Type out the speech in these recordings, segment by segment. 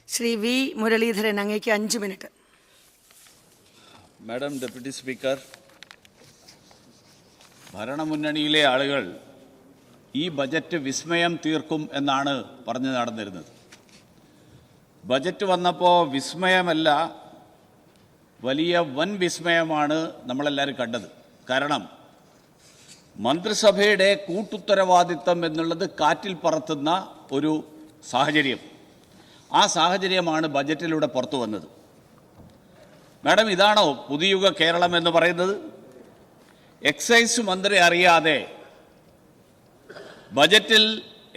Shri V Muraleedharan, അങ്ങേക്ക് 5 minute. Madam deputy speaker, ഭരണമുന്നണിയിലെ ആളുകൾ ഈ ബജറ്റ് വിസ്മയം തീർക്കും എന്നാണ് പറഞ്ഞു നടന്നിരുന്നത്. ബജറ്റ് വന്നപ്പോൾ വിസ്മയമല്ല, വലിയ വൻ വിസ്മയമാണ് നമ്മളെല്ലാവരും കണ്ടത്. കാരണം മന്ത്രിസഭയുടെ കൂട്ടുത്തരവാദിത്തം എന്നുള്ളത് കാറ്റിൽ പറത്തുന്ന ഒരു സാഹചര്യം, ആ സാഹചര്യമാണ് ബജറ്റിലൂടെ പുറത്തു വന്നത്. മാഡം, ഇതാണോ പുതുയുഗ കേരളം എന്ന് പറയുന്നത്? എക്സൈസ് മന്ത്രി അറിയാതെ ബജറ്റിൽ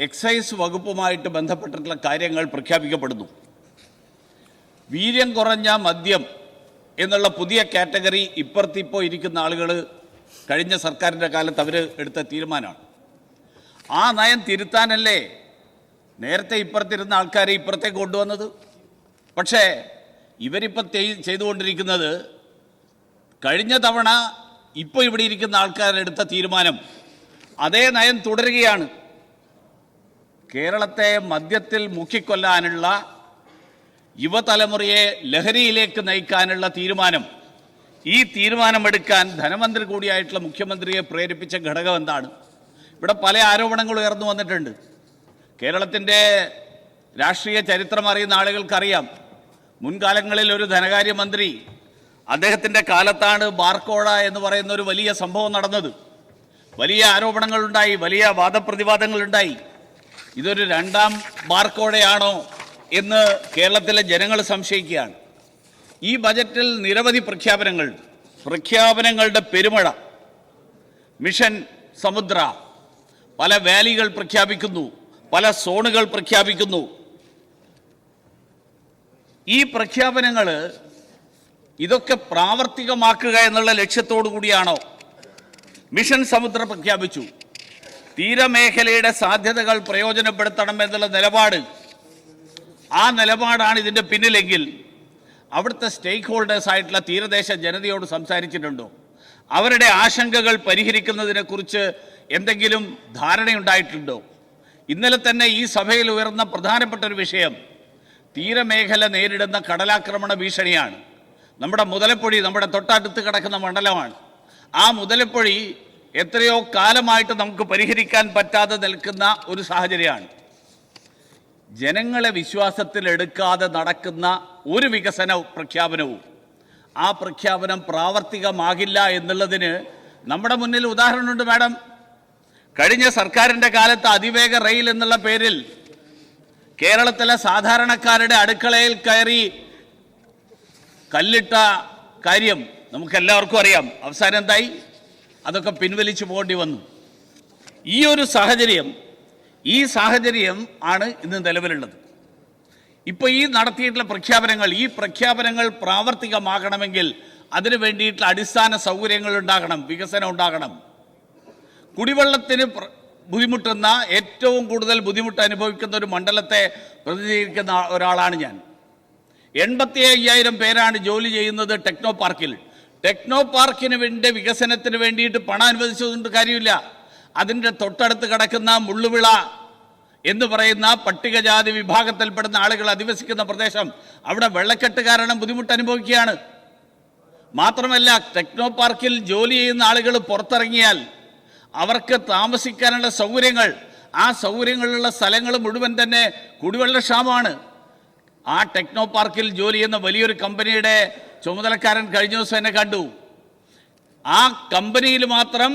എക്സൈസ് വകുപ്പുമായിട്ട് ബന്ധപ്പെട്ടിട്ടുള്ള കാര്യങ്ങൾ പ്രഖ്യാപിക്കപ്പെടുന്നു. വീര്യം കുറഞ്ഞ മദ്യം എന്നുള്ള പുതിയ കാറ്റഗറി ഇപ്പുറത്തിപ്പോൾ ഇരിക്കുന്ന ആളുകൾ കഴിഞ്ഞ സർക്കാരിൻ്റെ കാലത്ത് അവർ എടുത്ത തീരുമാനമാണ്. ആ നയം തിരുത്താനല്ലേ നേരത്തെ ഇപ്പുറത്തിരുന്ന ആൾക്കാരെ ഇപ്പുറത്തേക്ക് കൊണ്ടുവന്നത്. പക്ഷേ ഇവരിപ്പോൾ ചെയ്തുകൊണ്ടിരിക്കുന്നത് കഴിഞ്ഞ തവണ ഇപ്പോൾ ഇവിടെ ഇരിക്കുന്ന ആൾക്കാരെടുത്ത തീരുമാനം, അതേ നയം തുടരുകയാണ്. കേരളത്തെ മദ്യത്തിൽ മുക്കിക്കൊല്ലാനുള്ള, യുവതലമുറയെ ലഹരിയിലേക്ക് നയിക്കാനുള്ള തീരുമാനം, ഈ തീരുമാനമെടുക്കാൻ ധനമന്ത്രി കൂടിയായിട്ടുള്ള മുഖ്യമന്ത്രിയെ പ്രേരിപ്പിച്ച ഘടകം എന്താണ്? ഇവിടെ പല ആരോപണങ്ങൾ ഉയർന്നു വന്നിട്ടുണ്ട്. കേരളത്തിൻ്റെ രാഷ്ട്രീയ ചരിത്രം അറിയുന്ന ആളുകൾക്കറിയാം, മുൻകാലങ്ങളിൽ ഒരു ധനകാര്യമന്ത്രി, അദ്ദേഹത്തിൻ്റെ കാലത്താണ് ബാർക്കോഴ എന്ന് പറയുന്ന ഒരു വലിയ സംഭവം നടന്നത്. വലിയ ആരോപണങ്ങളുണ്ടായി, വലിയ വാദപ്രതിവാദങ്ങളുണ്ടായി. ഇതൊരു രണ്ടാം ബാർക്കോഴയാണോ എന്ന് കേരളത്തിലെ ജനങ്ങൾ സംശയിക്കുകയാണ്. ഈ ബജറ്റിൽ നിരവധി പ്രഖ്യാപനങ്ങളുടെ പെരുമഴ. മിഷൻ സമുദ്ര, പല വാലികൾ പ്രഖ്യാപിക്കുന്നു, പല സോണുകൾ പ്രഖ്യാപിക്കുന്നു. ഈ പ്രഖ്യാപനങ്ങൾ ഇതൊക്കെ പ്രാവർത്തികമാക്കുക എന്നുള്ള ലക്ഷ്യത്തോടു കൂടിയാണോ? മിഷൻ സമുദ്ര പ്രഖ്യാപിച്ചു, തീരമേഖലയുടെ സാധ്യതകൾ പ്രയോജനപ്പെടുത്തണം എന്നുള്ള നിലപാട്, ആ നിലപാടാണ് ഇതിൻ്റെ പിന്നിലെങ്കിൽ അവിടുത്തെ സ്റ്റേക്ക് ഹോൾഡേഴ്സ് ആയിട്ടുള്ള തീരദേശ ജനതയോട് സംസാരിച്ചിട്ടുണ്ടോ? അവരുടെ ആശങ്കകൾ പരിഹരിക്കുന്നതിനെക്കുറിച്ച് എന്തെങ്കിലും ധാരണയുണ്ടായിട്ടുണ്ടോ? ഇന്നലെ തന്നെ ഈ സഭയിൽ ഉയർന്ന പ്രധാനപ്പെട്ട ഒരു വിഷയം തീരമേഖല നേരിടുന്ന കടലാക്രമണ ഭീഷണിയാണ്. നമ്മുടെ മുതലപ്പൊഴി നമ്മുടെ തൊട്ടടുത്ത് കിടക്കുന്ന മണ്ഡലമാണ്. ആ മുതലപ്പൊഴി എത്രയോ കാലമായിട്ട് നമുക്ക് പരിഹരിക്കാൻ പറ്റാതെ നിൽക്കുന്ന ഒരു സാഹചര്യമാണ്. ജനങ്ങളെ വിശ്വാസത്തിലെടുക്കാതെ നടക്കുന്ന ഒരു വികസന പ്രഖ്യാപനവും ആ പ്രഖ്യാപനം പ്രാവർത്തികമാകില്ല എന്നുള്ളതിന് നമ്മുടെ മുന്നിൽ ഉദാഹരണമുണ്ട്. മാഡം, കഴിഞ്ഞ സർക്കാരിൻ്റെ കാലത്ത് അതിവേഗ റെയിൽ എന്നുള്ള പേരിൽ കേരളത്തിലെ സാധാരണക്കാരുടെ അടുക്കളയിൽ കയറി കല്ലിട്ട കാര്യം നമുക്കെല്ലാവർക്കും അറിയാം. അവസാനം എന്തായി? അതൊക്കെ പിൻവലിച്ചു പോകേണ്ടി വന്നു. ഈ സാഹചര്യം ആണ് ഇന്ന് നിലവിലുള്ളത്. ഇപ്പോൾ ഈ നടത്തിയിട്ടുള്ള പ്രഖ്യാപനങ്ങൾ പ്രാവർത്തികമാകണമെങ്കിൽ അതിനു വേണ്ടിയിട്ടുള്ള അടിസ്ഥാന സൗകര്യങ്ങൾ ഉണ്ടാകണം, വികസനം ഉണ്ടാകണം. കുടിവെള്ളത്തിന് ബുദ്ധിമുട്ടുന്ന, ഏറ്റവും കൂടുതൽ ബുദ്ധിമുട്ട് അനുഭവിക്കുന്ന ഒരു മണ്ഡലത്തെ പ്രതിനിധീകരിക്കുന്ന ഒരാളാണ് ഞാൻ. 85,000 പേരാണ് ജോലി ചെയ്യുന്നത് ടെക്നോ പാർക്കിൽ. ടെക്നോ പാർക്കിന് വേണ്ടി വികസനത്തിന് വേണ്ടിയിട്ട് പണം അനുവദിച്ചതുകൊണ്ട് കാര്യമില്ല. അതിൻ്റെ തൊട്ടടുത്ത് കിടക്കുന്ന മുള്ളുവിള എന്ന് പറയുന്ന പട്ടികജാതി വിഭാഗത്തിൽപ്പെടുന്ന ആളുകൾ അധിവസിക്കുന്ന പ്രദേശം, അവിടെ വെള്ളക്കെട്ട് കാരണം ബുദ്ധിമുട്ട് അനുഭവിക്കുകയാണ്. മാത്രമല്ല, ടെക്നോ പാർക്കിൽ ജോലി ചെയ്യുന്ന ആളുകൾ പുറത്തിറങ്ങിയാൽ അവർക്ക് താമസിക്കാനുള്ള സൗകര്യങ്ങൾ, ആ സൗകര്യങ്ങളുള്ള സ്ഥലങ്ങൾ മുഴുവൻ തന്നെ കുടിവെള്ളക്ഷാമമാണ്. ആ ടെക്നോ പാർക്കിൽ ജോലി ചെയ്യുന്ന വലിയൊരു കമ്പനിയുടെ ചുമതലക്കാരൻ കഴിഞ്ഞ ദിവസം എന്നെ കണ്ടു. ആ കമ്പനിയിൽ മാത്രം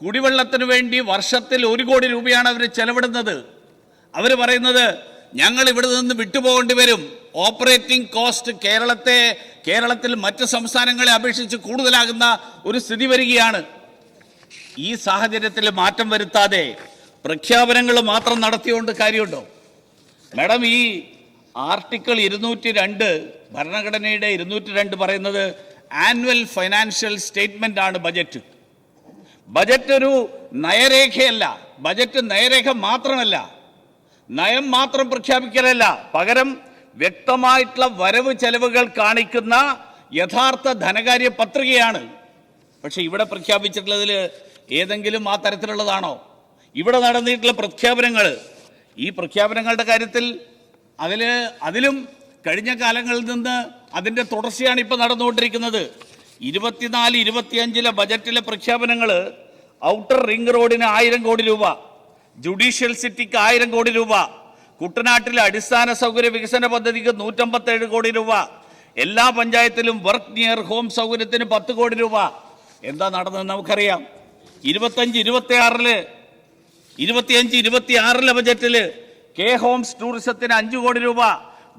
കുടിവെള്ളത്തിന് വേണ്ടി വർഷത്തിൽ 1 കോടി രൂപയാണ് അവർ ചെലവിടുന്നത്. അവർ പറയുന്നത്, ഞങ്ങൾ ഇവിടെ നിന്ന് വിട്ടുപോകേണ്ടി വരും. ഓപ്പറേറ്റിംഗ് കോസ്റ്റ് കേരളത്തിൽ മറ്റ് സംസ്ഥാനങ്ങളെ അപേക്ഷിച്ച് കൂടുതലാകുന്ന ഒരു സ്ഥിതി വരികയാണ്. ഈ സാഹചര്യത്തിൽ മാറ്റം വരുത്താതെ പ്രഖ്യാപനങ്ങൾ മാത്രം നടത്തിയോണ്ട് കാര്യമുണ്ടോ? മാഡം, ഈ ആർട്ടിക്കിൾ 202, ഭരണഘടനയുടെ 202 പറയുന്നത് ആനുവൽ ഫൈനാൻഷ്യൽ സ്റ്റേറ്റ്മെന്റ് ആണ് ബജറ്റ്. ബജറ്റ് ഒരു നയരേഖയല്ല. ബജറ്റ് നയരേഖ മാത്രമല്ല, നയം മാത്രം പ്രഖ്യാപിക്കലല്ല, പകരം വ്യക്തമായിട്ടുള്ള വരവ് ചെലവുകൾ കാണിക്കുന്ന യഥാർത്ഥ ധനകാര്യ പത്രികയാണ്. പക്ഷെ ഇവിടെ പ്രഖ്യാപിച്ചിട്ടുള്ളതിൽ ഏതെങ്കിലും ആ തരത്തിലുള്ളതാണോ? ഇവിടെ നടന്നിട്ടുള്ള പ്രഖ്യാപനങ്ങൾ, ഈ പ്രഖ്യാപനങ്ങളുടെ കാര്യത്തിൽ അതിലും കഴിഞ്ഞ കാലങ്ങളിൽ നിന്ന് അതിൻ്റെ തുടർച്ചയാണ് ഇപ്പോൾ നടന്നുകൊണ്ടിരിക്കുന്നത്. 24-25 ബജറ്റിലെ പ്രഖ്യാപനങ്ങൾ ഔട്ടർ റിംഗ് റോഡിന് 1000 കോടി രൂപ, ജുഡീഷ്യൽ സിറ്റിക്ക് 1000 കോടി രൂപ, കുട്ടനാട്ടിലെ അടിസ്ഥാന സൗകര്യ വികസന പദ്ധതിക്ക് 157 കോടി രൂപ, എല്ലാ പഞ്ചായത്തിലും വർക്ക് നിയർ ഹോം സൗകര്യത്തിന് 10 കോടി രൂപ. എന്താ നടന്നതെന്ന് നമുക്കറിയാം. 25-26 ബജറ്റിൽ കെ ഹോംസ് ടൂറിസത്തിന് 5 കോടി രൂപ,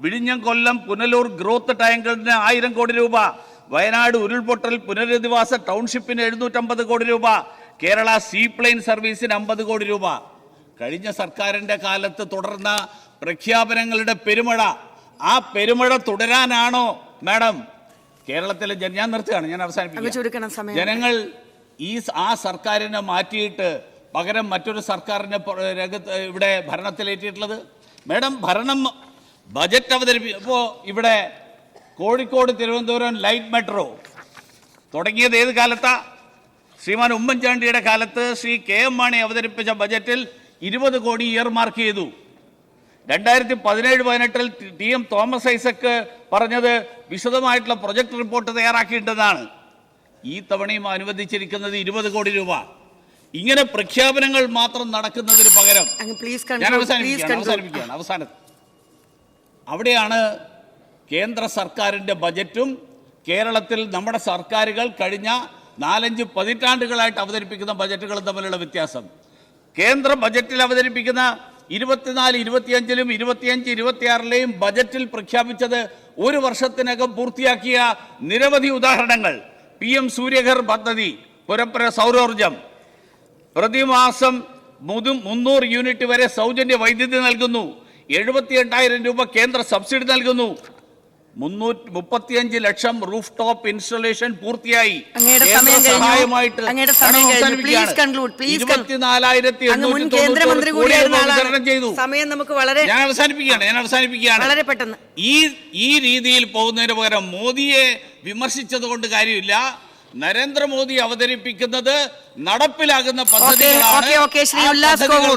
വിഴിഞ്ഞം കൊല്ലം പുനലൂർ ഗ്രോത്ത് ട്രയാങ്കിളിന് 1000 കോടി രൂപ, വയനാട് ഉരുൾപൊട്ടൽ പുനരധിവാസ ടൗൺഷിപ്പിന് 750 കോടി രൂപ, കേരള സീപ്ലെയിൻ സർവീസിന് 50 കോടി രൂപ. കഴിഞ്ഞ സർക്കാരിൻ്റെ കാലത്ത് തുടർന്ന പ്രഖ്യാപനങ്ങളുടെ പെരുമഴ, ആ പെരുമഴ തുടരാനാണോ മാഡം കേരളത്തിലെ ഞാൻ നിർത്തുകയാണ്, ഞാൻ അവസാനിപ്പിക്കും. ജനങ്ങൾ ആ സർക്കാരിനെ മാറ്റിയിട്ട് പകരം മറ്റൊരു സർക്കാരിനെ ഇവിടെ ഭരണത്തിലേറ്റിയിട്ടുള്ളത്? മാഡം ബജറ്റ് ഇപ്പോൾ ഇവിടെ കോഴിക്കോട് തിരുവനന്തപുരം ലൈറ്റ് മെട്രോ തുടങ്ങിയത് ഏത് കാലത്താ? ശ്രീമാൻ ഉമ്മൻചാണ്ടിയുടെ കാലത്ത് ശ്രീ KM മാണി അവതരിപ്പിച്ച ബജറ്റിൽ 20 കോടി ഇയർമാർക്ക് ചെയ്തു. 2017-18 TM തോമസ് ഐസക്ക് പറഞ്ഞത് വിശദമായിട്ടുള്ള പ്രൊജക്ട് റിപ്പോർട്ട് തയ്യാറാക്കിയിട്ടുണ്ടെന്നാണ്. ഈ തവണയും അനുവദിച്ചിരിക്കുന്നത് 20 കോടി രൂപ. ഇങ്ങനെ പ്രഖ്യാപനങ്ങൾ മാത്രം നടക്കുന്നതിന് പകരം ഞാൻ അവസാനിപ്പിക്കുകയാണ്. അവസാനത്ത് അവിടെയാണ് കേന്ദ്ര സർക്കാരിൻ്റെ ബജറ്റും കേരളത്തിൽ നമ്മുടെ സർക്കാരുകൾ കഴിഞ്ഞ 4-5 പതിറ്റാണ്ടുകളായിട്ട് അവതരിപ്പിക്കുന്ന ബജറ്റുകളും തമ്മിലുള്ള വ്യത്യാസം. കേന്ദ്ര ബജറ്റിൽ അവതരിപ്പിക്കുന്ന 24-25-ലും 25-26-ലെയും ബജറ്റിൽ പ്രഖ്യാപിച്ചത് ഒരു വർഷത്തിനകം പൂർത്തിയാക്കിയ നിരവധി ഉദാഹരണങ്ങൾ. PM സൂര്യഘർ പദ്ധതി, പുരപ്പുര സൗരോർജം, പ്രതിമാസം 300 യൂണിറ്റ് വരെ സൗജന്യ വൈദ്യുതി നൽകുന്നു, 78,000 രൂപ കേന്ദ്ര സബ്സിഡി നൽകുന്നു, 335 ലക്ഷം റൂഫ് ടോപ്പ് ഇൻസ്റ്റലേഷൻ പൂർത്തിയായി. സഹായമായിട്ട് 24,890 കോടി വിതരണം ചെയ്തു. ഞാൻ അവസാനിപ്പിക്കുകയാണ്. ഈ രീതിയിൽ പോകുന്നതിന് പകരം മോദിയെ വിമർശിച്ചത് കൊണ്ട് കാര്യമില്ല. നരേന്ദ്രമോദി അവതരിപ്പിക്കുന്നത് നടപ്പിലാകുന്ന പദ്ധതികളാണ്.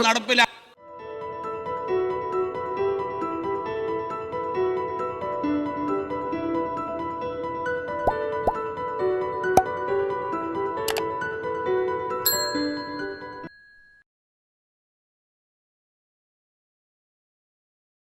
നടപ്പിലാക്കുക